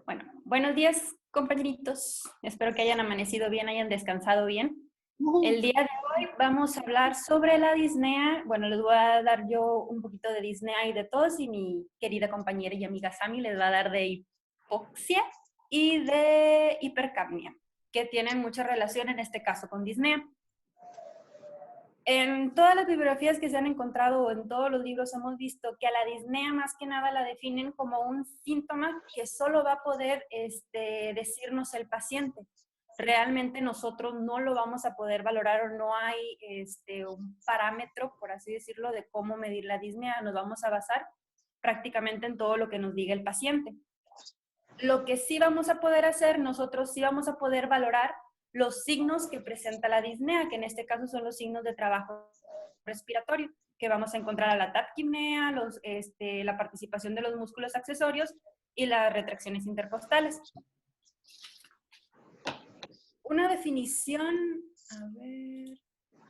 Bueno, buenos días, compañeritos. Espero que hayan amanecido bien, hayan descansado bien. El día de hoy vamos a hablar sobre la disnea. Bueno, les voy a dar yo un poquito de disnea y de tos, y mi querida compañera y amiga Sami les va a dar de hipoxia y de hipercapnia, que tienen mucha relación en este caso con disnea. En todas las bibliografías que se han encontrado o en todos los libros hemos visto que a la disnea más que nada la definen como un síntoma que solo va a poder decirnos el paciente. Realmente nosotros no lo vamos a poder valorar o no hay un parámetro, por así decirlo, de cómo medir la disnea. Nos vamos a basar prácticamente en todo lo que nos diga el paciente. Lo que sí vamos a poder hacer, nosotros sí vamos a poder valorar los signos que presenta la disnea, que en este caso son los signos de trabajo respiratorio, que vamos a encontrar a la taquipnea, la participación de los músculos accesorios y las retracciones intercostales. Una definición,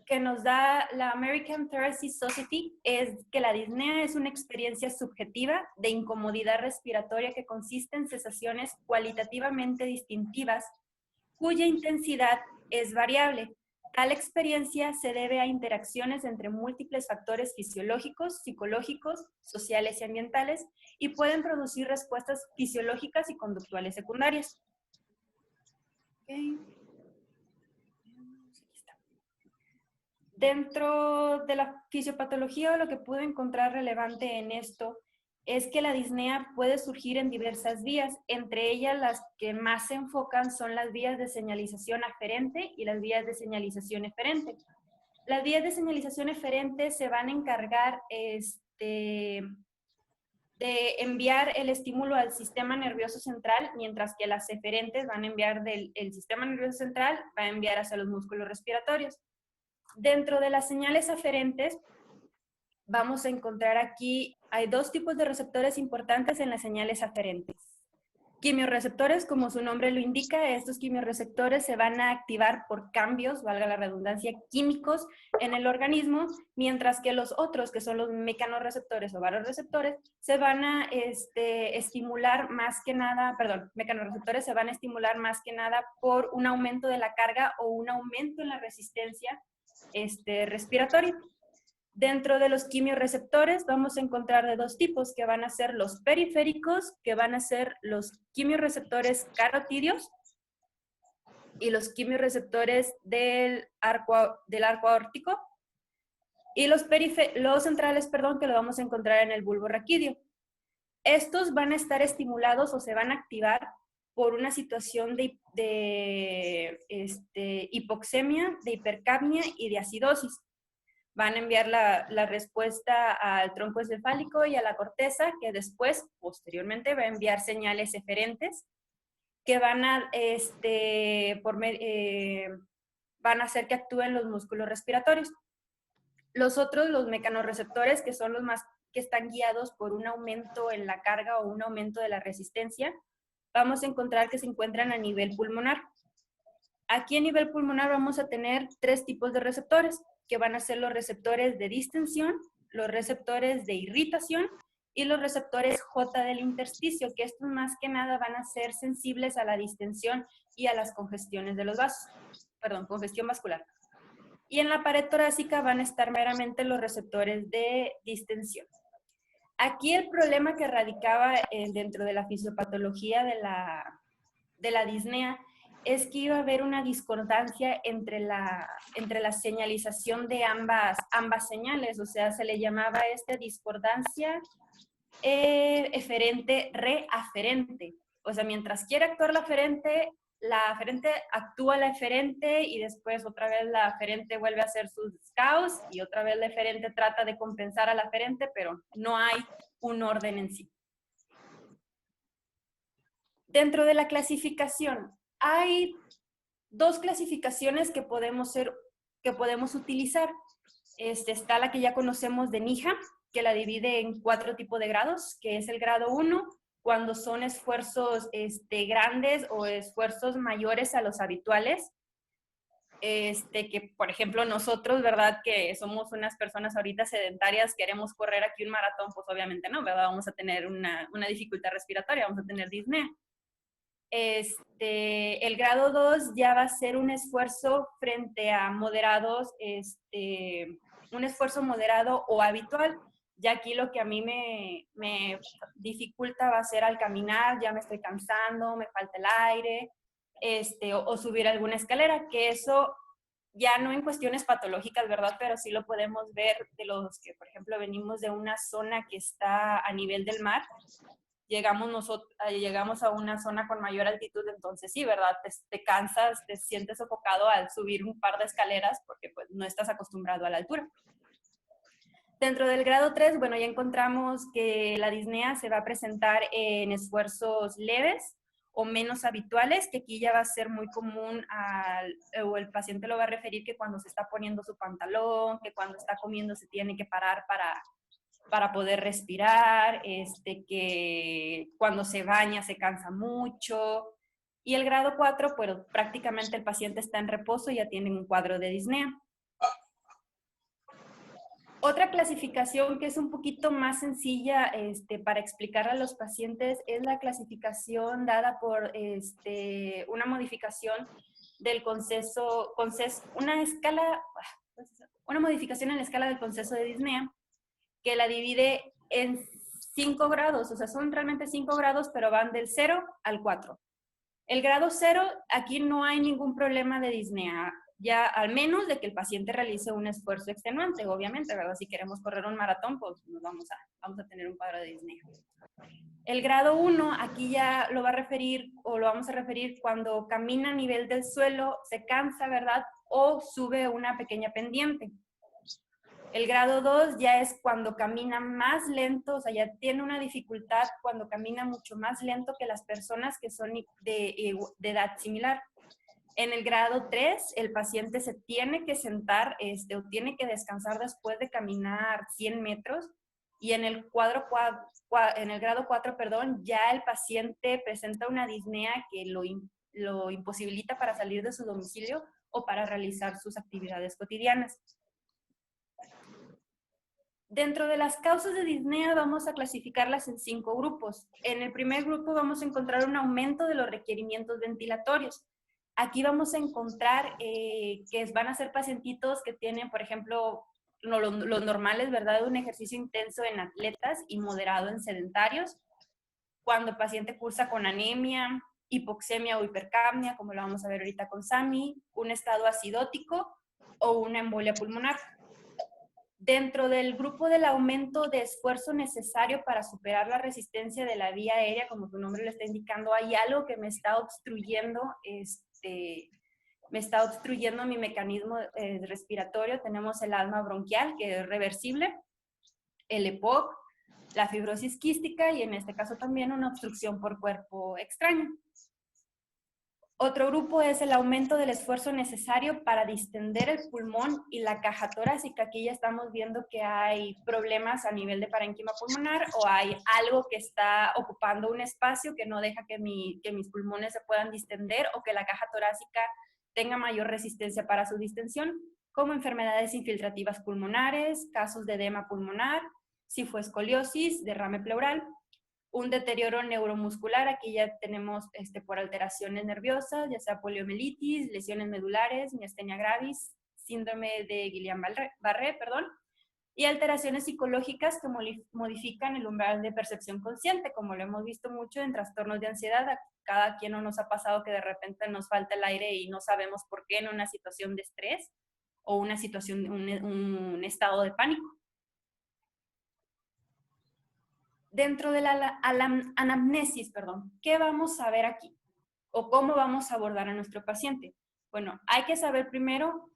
que nos da la American Thoracic Society es que la disnea es una experiencia subjetiva de incomodidad respiratoria que consiste en sensaciones cualitativamente distintivas cuya intensidad es variable. Tal experiencia se debe a interacciones entre múltiples factores fisiológicos, psicológicos, sociales y ambientales y pueden producir respuestas fisiológicas y conductuales secundarias. Okay. Dentro de la fisiopatología, lo que pude encontrar relevante en esto es que la disnea puede surgir en diversas vías. Entre ellas, las que más se enfocan son las vías de señalización aferente y las vías de señalización eferente. Las vías de señalización eferente se van a encargar de enviar el estímulo al sistema nervioso central, mientras que las eferentes van a enviar del sistema nervioso central, va a enviar hacia los músculos respiratorios. Dentro de las señales aferentes, vamos a encontrar aquí, hay dos tipos de receptores importantes en las señales aferentes. Quimiorreceptores, como su nombre lo indica, estos quimiorreceptores se van a activar por cambios, valga la redundancia, químicos en el organismo, mientras que los otros, que son los mecanorreceptores o varoreceptores, se van a estimular más que nada, mecanorreceptores se van a estimular más que nada por un aumento de la carga o un aumento en la resistencia respiratoria. Dentro de los quimiorreceptores vamos a encontrar de dos tipos, que van a ser los periféricos, que van a ser los quimiorreceptores carotídeos, y los quimiorreceptores del arco aórtico, y los centrales, que lo vamos a encontrar en el bulbo raquídeo. Estos van a estar estimulados o se van a activar por una situación de hipoxemia, de hipercapnia y de acidosis. Van a enviar la respuesta al tronco encefálico y a la corteza, que después, posteriormente, va a enviar señales eferentes que van a, van a hacer que actúen los músculos respiratorios. Los otros, los mecanorreceptores, que son los más que están guiados por un aumento en la carga o un aumento de la resistencia, vamos a encontrar que se encuentran a nivel pulmonar. Aquí a nivel pulmonar vamos a tener tres tipos de receptores, que van a ser los receptores de distensión, los receptores de irritación y los receptores J del intersticio, que estos más que nada van a ser sensibles a la distensión y a las congestiones de los vasos, congestión vascular. Y en la pared torácica van a estar meramente los receptores de distensión. Aquí el problema que radicaba dentro de la fisiopatología de la disnea es que iba a haber una discordancia entre la señalización de ambas señales, o sea, se le llamaba discordancia eferente-reaferente. O sea, mientras quiere actuar la aferente actúa la eferente y después otra vez la aferente vuelve a hacer sus caos y otra vez la eferente trata de compensar a la aferente, pero no hay un orden en sí. Dentro de la clasificación, hay dos clasificaciones que podemos utilizar. Está la que ya conocemos de NIHA, que la divide en 4 tipos de grados, que es el grado 1, cuando son esfuerzos grandes o esfuerzos mayores a los habituales. Que por ejemplo nosotros, ¿verdad? Que somos unas personas ahorita sedentarias, queremos correr aquí un maratón, pues obviamente no, ¿verdad? Vamos a tener una dificultad respiratoria, vamos a tener disnea. El grado 2 ya va a ser un esfuerzo frente a moderados, un esfuerzo moderado o habitual. Ya aquí lo que a mí me dificulta va a ser al caminar, ya me estoy cansando, me falta el aire, o subir alguna escalera, que eso ya no en cuestiones patológicas, ¿verdad? Pero sí lo podemos ver de los que, por ejemplo, venimos de una zona que está a nivel del mar, llegamos a una zona con mayor altitud, entonces sí, ¿verdad? Te cansas, te sientes sofocado al subir un par de escaleras porque pues no estás acostumbrado a la altura. Dentro del grado 3, bueno, ya encontramos que la disnea se va a presentar en esfuerzos leves o menos habituales, que aquí ya va a ser muy común, o el paciente lo va a referir que cuando se está poniendo su pantalón, que cuando está comiendo se tiene que parar para poder respirar, que cuando se baña se cansa mucho. Y el grado 4, pues prácticamente el paciente está en reposo y ya tiene un cuadro de disnea. Otra clasificación que es un poquito más sencilla para explicar a los pacientes es la clasificación dada por una modificación del una modificación en la escala del consenso de disnea, que la divide en 5 grados, o sea, son realmente 5 grados, pero van del 0 al 4. El grado 0, aquí no hay ningún problema de disnea, ya al menos de que el paciente realice un esfuerzo extenuante, obviamente, ¿verdad? Si queremos correr un maratón, pues vamos a tener un cuadro de disnea. El grado 1, aquí ya lo va a referir, o lo vamos a referir cuando camina a nivel del suelo, se cansa, ¿verdad? O sube una pequeña pendiente. El grado 2 ya es cuando camina más lento, o sea, ya tiene una dificultad cuando camina mucho más lento que las personas que son de edad similar. En el grado 3, el paciente se tiene que sentar o tiene que descansar después de caminar 100 metros. Y en el grado 4, perdón, ya el paciente presenta una disnea que lo imposibilita para salir de su domicilio o para realizar sus actividades cotidianas. Dentro de las causas de disnea vamos a clasificarlas en 5 grupos. En el primer grupo vamos a encontrar un aumento de los requerimientos ventilatorios. Aquí vamos a encontrar que van a ser pacientitos que tienen, por ejemplo, los normales, ¿verdad? Un ejercicio intenso en atletas y moderado en sedentarios. Cuando el paciente cursa con anemia, hipoxemia o hipercapnia, como lo vamos a ver ahorita con Sami, un estado acidótico o una embolia pulmonar. Dentro del grupo del aumento de esfuerzo necesario para superar la resistencia de la vía aérea, como tu nombre lo está indicando, hay algo que me está obstruyendo, mi mecanismo respiratorio. Tenemos el asma bronquial, que es reversible, el EPOC, la fibrosis quística y en este caso también una obstrucción por cuerpo extraño. Otro grupo es el aumento del esfuerzo necesario para distender el pulmón y la caja torácica. Aquí ya estamos viendo que hay problemas a nivel de parénquima pulmonar o hay algo que está ocupando un espacio que no deja que mis pulmones se puedan distender o que la caja torácica tenga mayor resistencia para su distensión, como enfermedades infiltrativas pulmonares, casos de edema pulmonar, escoliosis, derrame pleural. Un deterioro neuromuscular, aquí ya tenemos por alteraciones nerviosas, ya sea poliomielitis, lesiones medulares, miastenia gravis, síndrome de Guillain-Barré, y alteraciones psicológicas que modifican el umbral de percepción consciente, como lo hemos visto mucho en trastornos de ansiedad. A cada quien no nos ha pasado que de repente nos falta el aire y no sabemos por qué en una situación de estrés o una situación, un estado de pánico. Dentro de la anamnesis, ¿qué vamos a ver aquí? ¿O cómo vamos a abordar a nuestro paciente? Bueno, hay que saber primero,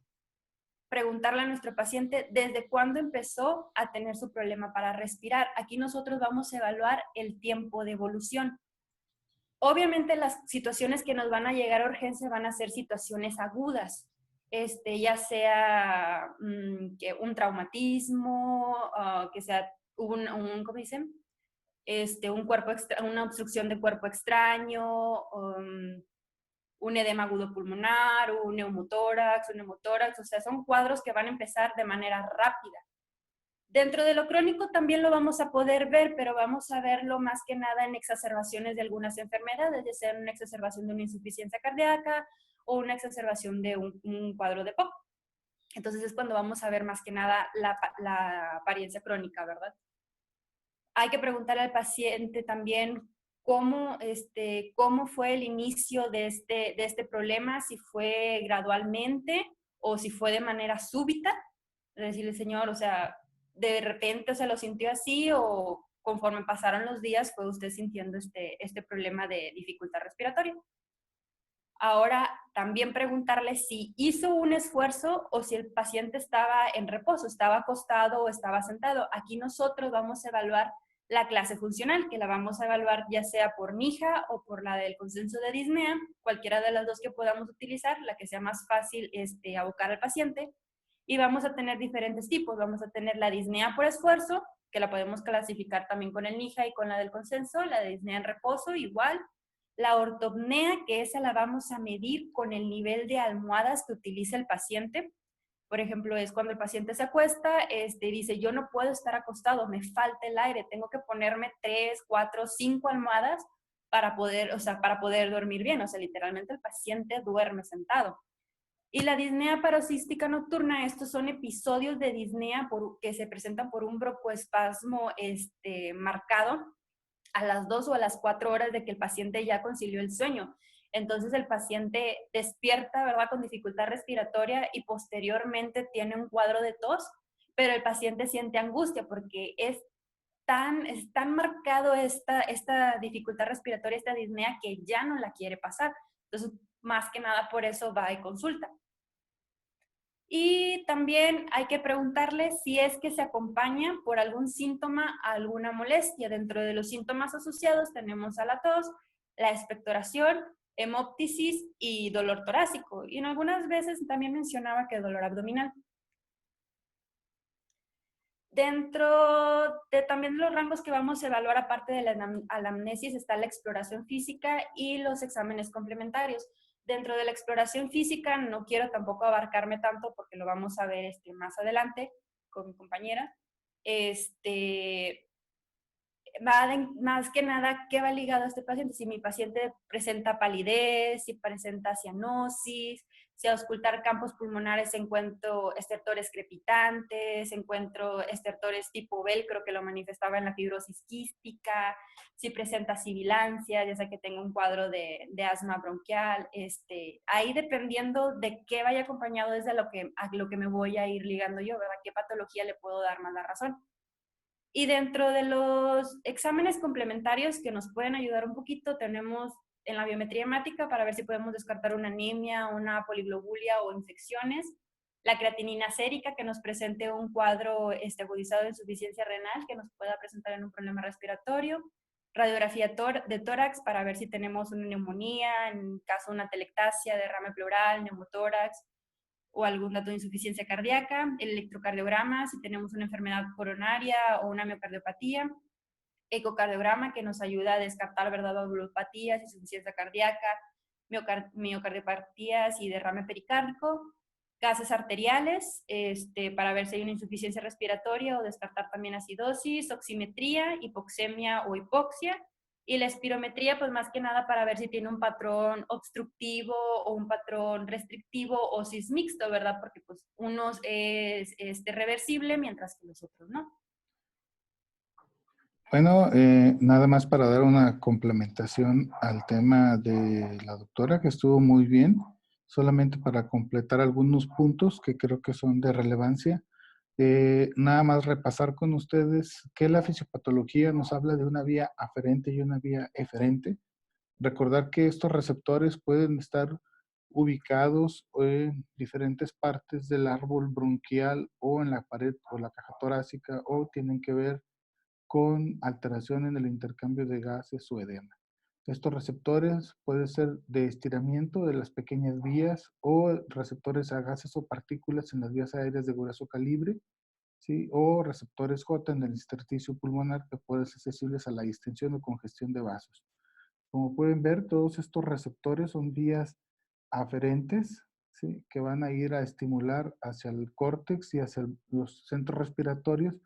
preguntarle a nuestro paciente desde cuándo empezó a tener su problema para respirar. Aquí nosotros vamos a evaluar el tiempo de evolución. Obviamente las situaciones que nos van a llegar a urgencia van a ser situaciones agudas, ya sea que un traumatismo, que sea ¿cómo dicen? Una obstrucción de cuerpo extraño, un edema agudo pulmonar, un neumotórax, o sea, son cuadros que van a empezar de manera rápida. Dentro de lo crónico también lo vamos a poder ver, pero vamos a verlo más que nada en exacerbaciones de algunas enfermedades, ya sea una exacerbación de una insuficiencia cardíaca o una exacerbación de un cuadro de POC. Entonces es cuando vamos a ver más que nada la apariencia crónica, ¿verdad? Hay que preguntarle al paciente también cómo fue el inicio de este problema, si fue gradualmente o si fue de manera súbita. Decirle, señor, o sea, de repente se lo sintió así o conforme pasaron los días fue usted sintiendo este problema de dificultad respiratoria. Ahora, también preguntarle si hizo un esfuerzo o si el paciente estaba en reposo, estaba acostado o estaba sentado. Aquí nosotros vamos a evaluar la clase funcional, que la vamos a evaluar ya sea por NIJA o por la del consenso de disnea, cualquiera de las dos que podamos utilizar, la que sea más fácil abocar al paciente. Y vamos a tener diferentes tipos. Vamos a tener la disnea por esfuerzo, que la podemos clasificar también con el NIJA y con la del consenso, la de disnea en reposo igual, la ortopnea, que esa la vamos a medir con el nivel de almohadas que utiliza el paciente. Por ejemplo, es cuando el paciente se acuesta, dice, yo no puedo estar acostado, me falta el aire, tengo que ponerme 3, 4, 5 almohadas para poder dormir bien. O sea, literalmente el paciente duerme sentado. Y la disnea paroxística nocturna, estos son episodios de disnea que se presentan por un broncoespasmo marcado a las 2 o a las 4 horas de que el paciente ya concilió el sueño. Entonces el paciente despierta, ¿verdad?, con dificultad respiratoria y posteriormente tiene un cuadro de tos, pero el paciente siente angustia porque es tan marcado esta dificultad respiratoria, esta disnea, que ya no la quiere pasar. Entonces, más que nada por eso va y consulta. Y también hay que preguntarle si es que se acompaña por algún síntoma, alguna molestia. Dentro de los síntomas asociados tenemos a la tos, la expectoración, hemóptisis y dolor torácico. Y en algunas veces también mencionaba que dolor abdominal. Dentro de también los rangos que vamos a evaluar, aparte de la anamnesis, está la exploración física y los exámenes complementarios. Dentro de la exploración física no quiero tampoco abarcarme tanto porque lo vamos a ver más adelante con mi compañera. Más que nada, ¿qué va ligado a este paciente? Si mi paciente presenta palidez, si presenta cianosis, si a auscultar campos pulmonares encuentro estertores crepitantes, encuentro estertores tipo velcro que lo manifestaba en la fibrosis quística, si presenta sibilancia, ya sea que tenga un cuadro de asma bronquial. Ahí dependiendo de qué vaya acompañado es a lo que me voy a ir ligando yo, ¿verdad? ¿Qué patología le puedo dar más la razón? Y dentro de los exámenes complementarios que nos pueden ayudar un poquito, tenemos en la biometría hemática para ver si podemos descartar una anemia, una poliglobulia o infecciones. La creatinina sérica, que nos presente un cuadro agudizado de insuficiencia renal, que nos pueda presentar en un problema respiratorio. Radiografía de tórax para ver si tenemos una neumonía, en caso de una telectasia, derrame pleural, neumotórax o algún dato de insuficiencia cardíaca, el electrocardiograma, si tenemos una enfermedad coronaria o una miocardiopatía, ecocardiograma, que nos ayuda a descartar, ¿verdad?, valvulopatías, insuficiencia cardíaca, miocardiopatías y derrame pericárdico, gases arteriales, para ver si hay una insuficiencia respiratoria o descartar también acidosis, oximetría, hipoxemia o hipoxia, y la espirometría, pues más que nada para ver si tiene un patrón obstructivo o un patrón restrictivo o si es mixto, ¿verdad? Porque pues unos es reversible mientras que los otros no. Bueno, nada más para dar una complementación al tema de la doctora, que estuvo muy bien, solamente para completar algunos puntos que creo que son de relevancia. Nada más repasar con ustedes que la fisiopatología nos habla de una vía aferente y una vía eferente. Recordar que estos receptores pueden estar ubicados en diferentes partes del árbol bronquial o en la pared o la caja torácica, o tienen que ver con alteración en el intercambio de gases o edema. Estos receptores pueden ser de estiramiento de las pequeñas vías o receptores a gases o partículas en las vías aéreas de grueso calibre, ¿sí? O receptores J en el intersticio pulmonar, que pueden ser sensibles a la distensión o congestión de vasos. Como pueden ver, todos estos receptores son vías aferentes, ¿sí?, que van a ir a estimular hacia el córtex y hacia los centros respiratorios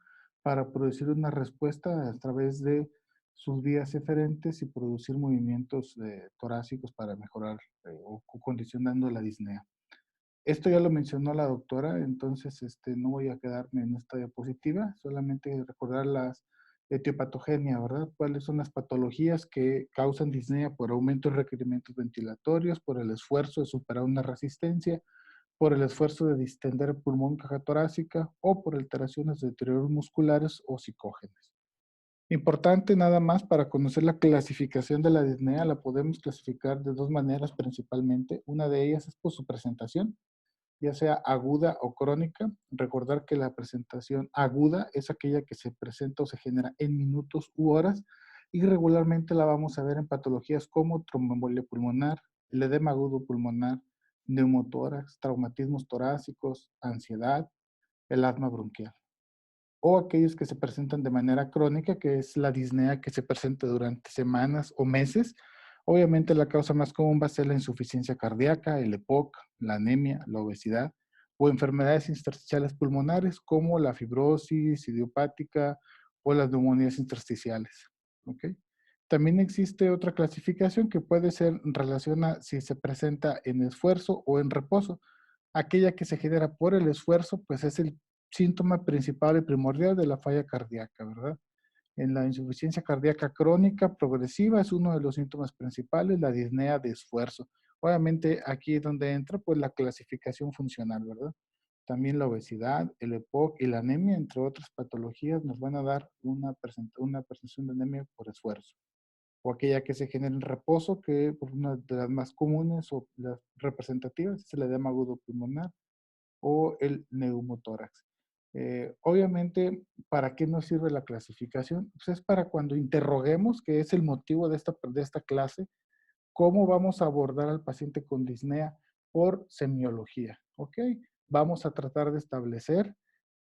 para producir una respuesta a través de sus vías eferentes y producir movimientos torácicos para mejorar o condicionando la disnea. Esto ya lo mencionó la doctora, entonces no voy a quedarme en esta diapositiva, solamente recordar las etiopatogenia, ¿verdad? ¿Cuáles son las patologías que causan disnea por aumento de requerimientos ventilatorios, por el esfuerzo de superar una resistencia, por el esfuerzo de distender el pulmón, caja torácica o por alteraciones de deterioro musculares o psicógenes? Importante nada más para conocer la clasificación de la disnea, la podemos clasificar de dos maneras principalmente. Una de ellas es por su presentación, ya sea aguda o crónica. Recordar que la presentación aguda es aquella que se presenta o se genera en minutos u horas y regularmente la vamos a ver en patologías como tromboembolia pulmonar, el edema agudo pulmonar, neumotórax, traumatismos torácicos, ansiedad, el asma bronquial. O aquellos que se presentan de manera crónica, que es la disnea que se presenta durante semanas o meses. Obviamente la causa más común va a ser la insuficiencia cardíaca, el EPOC, la anemia, la obesidad o enfermedades intersticiales pulmonares como la fibrosis idiopática o las neumonías intersticiales. ¿Ok? También existe otra clasificación que puede ser en relación a si se presenta en esfuerzo o en reposo. Aquella que se genera por el esfuerzo, pues es el síntoma principal y primordial de la falla cardíaca, ¿verdad? En la insuficiencia cardíaca crónica progresiva es uno de los síntomas principales, la disnea de esfuerzo. Obviamente aquí es donde entra pues la clasificación funcional, ¿verdad? También la obesidad, el EPOC y la anemia, entre otras patologías, nos van a dar una percepción de anemia por esfuerzo. O aquella que se genera en reposo, que por una de las más comunes o las representativas es el edema agudo pulmonar o el neumotórax. Obviamente, ¿para qué nos sirve la clasificación? Pues es para cuando interroguemos, que es el motivo de esta clase, cómo vamos a abordar al paciente con disnea por semiología, ¿ok? Vamos a tratar de establecer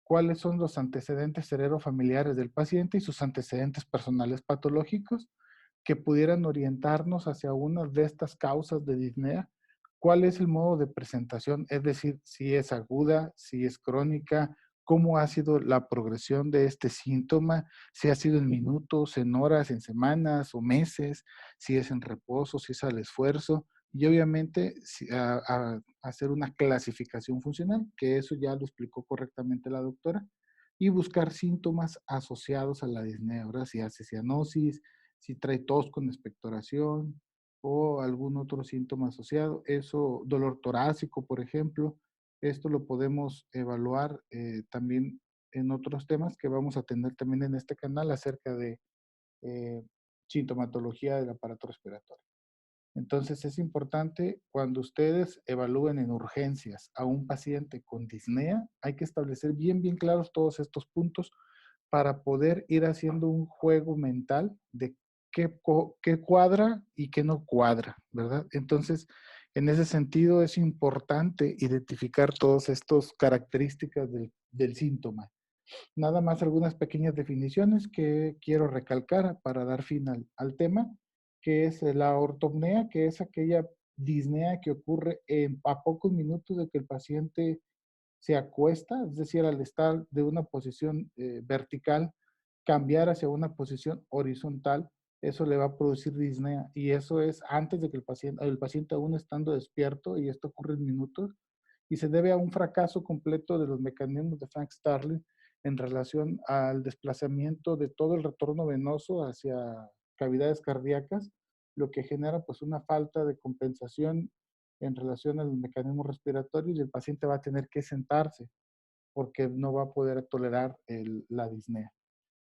cuáles son los antecedentes cerebrofamiliares del paciente y sus antecedentes personales patológicos que pudieran orientarnos hacia una de estas causas de disnea. ¿Cuál es el modo de presentación? Es decir, si es aguda, si es crónica, cómo ha sido la progresión de este síntoma, si ha sido en minutos, en horas, en semanas o meses, si es en reposo, si es al esfuerzo. Y obviamente hacer una clasificación funcional, que eso ya lo explicó correctamente la doctora, y buscar síntomas asociados a la disnea. Ahora, si hace cianosis, si trae tos con expectoración o algún otro síntoma asociado. Eso, dolor torácico, por ejemplo, esto lo podemos evaluar también en otros temas que vamos a tener también en este canal acerca de eh, sintomatología del aparato respiratorio. Entonces es importante cuando ustedes evalúen en urgencias a un paciente con disnea, hay que establecer bien claros todos estos puntos para poder ir haciendo un juego mental de qué cuadra y qué no cuadra, ¿verdad? Entonces, en ese sentido es importante identificar todas estas características del síntoma. Nada más algunas pequeñas definiciones que quiero recalcar para dar fin al tema, que es la ortopnea, que es aquella disnea que ocurre a pocos minutos de que el paciente se acuesta, es decir, al estar de una posición vertical, cambiar hacia una posición horizontal, eso le va a producir disnea. Y eso es antes de que el paciente aún estando despierto, y esto ocurre en minutos, y se debe a un fracaso completo de los mecanismos de Frank Starling en relación al desplazamiento de todo el retorno venoso hacia cavidades cardíacas, lo que genera pues una falta de compensación en relación a los mecanismos respiratorios y el paciente va a tener que sentarse porque no va a poder tolerar la disnea.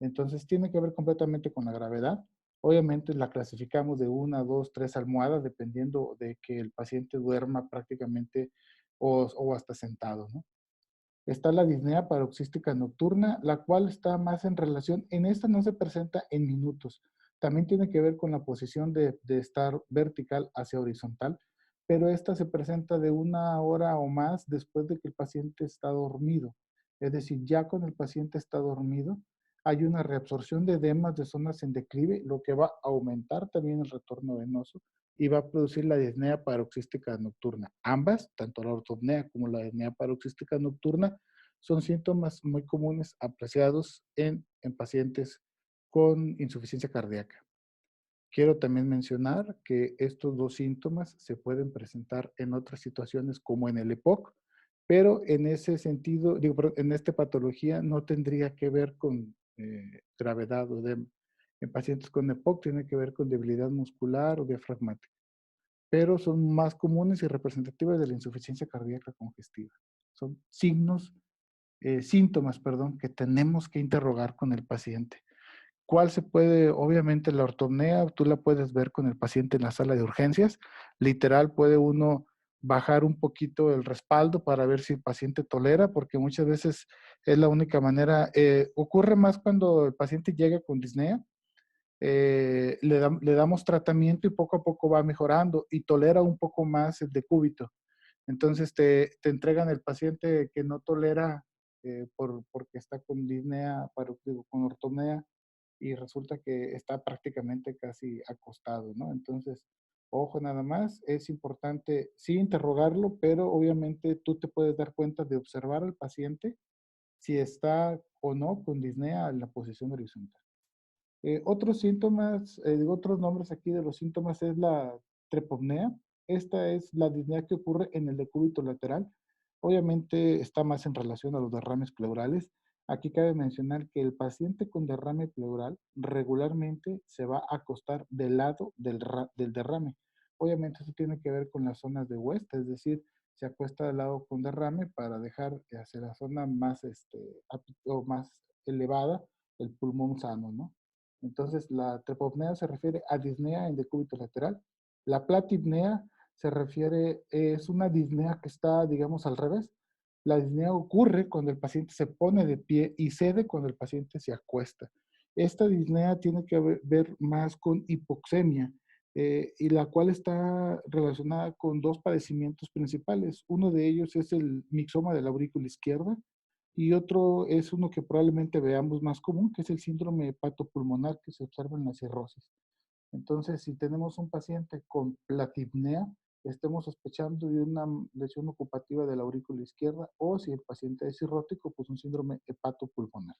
Entonces tiene que ver completamente con la gravedad. Obviamente la clasificamos de una, dos, tres almohadas dependiendo de que el paciente duerma prácticamente o hasta sentado, ¿no? Está la disnea paroxística nocturna, la cual está más en relación, en esta no se presenta en minutos. También tiene que ver con la posición de estar vertical hacia horizontal, pero esta se presenta de una hora o más después de que el paciente está dormido. Es decir, ya cuando el paciente está dormido, hay una reabsorción de edemas de zonas en declive, lo que va a aumentar también el retorno venoso y va a producir la disnea paroxística nocturna. Ambas, tanto la ortopnea como la disnea paroxística nocturna, son síntomas muy comunes apreciados en pacientes con insuficiencia cardíaca. Quiero también mencionar que estos dos síntomas se pueden presentar en otras situaciones como en el EPOC, pero en ese sentido, digo, en esta patología no tendría que ver con gravedad o edema. En pacientes con EPOC tiene que ver con debilidad muscular o diafragmática, pero son más comunes y representativas de la insuficiencia cardíaca congestiva. Son síntomas, perdón, que tenemos que interrogar con el paciente. ¿Cuál se puede? Obviamente la ortopnea, tú la puedes ver con el paciente en la sala de urgencias. Literal, puede uno bajar un poquito el respaldo para ver si el paciente tolera, porque muchas veces es la única manera. Ocurre más cuando el paciente llega con disnea, le damos tratamiento y poco a poco va mejorando y tolera un poco más el decúbito. Entonces te entregan el paciente que no tolera porque está con disnea, con ortopnea, y resulta que está prácticamente casi acostado, ¿no? Entonces, ojo nada más, es importante sí interrogarlo, pero obviamente tú te puedes dar cuenta de observar al paciente si está o no con disnea en la posición horizontal. Otros síntomas, otros nombres aquí de los síntomas es la trepopnea. Esta es la disnea que ocurre en el decúbito lateral. Obviamente está más en relación a los derrames pleurales. Aquí cabe mencionar que el paciente con derrame pleural regularmente se va a acostar del lado del derrame. Obviamente eso tiene que ver con las zonas de West, es decir, se acuesta del lado con derrame para dejar hacia la zona más, o más elevada el pulmón sano, ¿no? Entonces, la trepopnea se refiere a disnea en decúbito lateral. La platipnea se refiere, es una disnea que está, digamos, al revés. La disnea ocurre cuando el paciente se pone de pie y cede cuando el paciente se acuesta. Esta disnea tiene que ver más con hipoxemia, y la cual está relacionada con dos padecimientos principales. Uno de ellos es el mixoma de la aurícula izquierda, y otro es uno que probablemente veamos más común, que es el síndrome hepatopulmonar que se observa en la cirrosis. Entonces, si tenemos un paciente con platipnea, estemos sospechando de una lesión ocupativa de la aurícula izquierda, o si el paciente es cirrótico, pues un síndrome hepatopulmonar.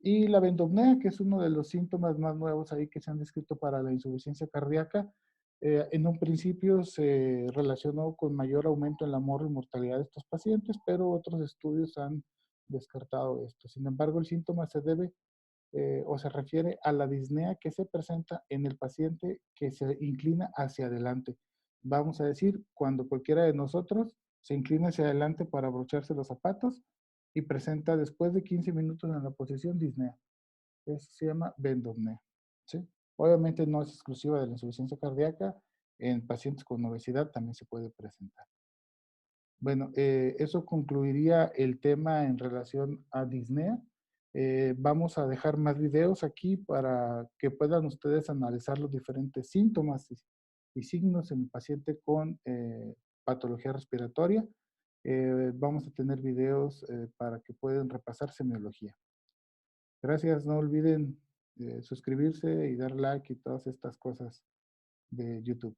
Y la vendopnea, que es uno de los síntomas más nuevos ahí que se han descrito para la insuficiencia cardíaca, en un principio se relacionó con mayor aumento en la mortalidad de estos pacientes, pero otros estudios han descartado esto. Sin embargo, el síntoma se debe o se refiere a la disnea que se presenta en el paciente que se inclina hacia adelante. Vamos a decir, cuando cualquiera de nosotros se inclina hacia adelante para abrocharse los zapatos y presenta después de 15 minutos en la posición disnea. Eso se llama vendopnea, ¿sí? Obviamente no es exclusiva de la insuficiencia cardíaca, en pacientes con obesidad también se puede presentar. Bueno, eso concluiría el tema en relación a disnea. Vamos a dejar más videos aquí para que puedan ustedes analizar los diferentes síntomas y signos en el paciente con patología respiratoria. Vamos a tener videos para que puedan repasar semiología. Gracias, no olviden suscribirse y dar like y todas estas cosas de YouTube.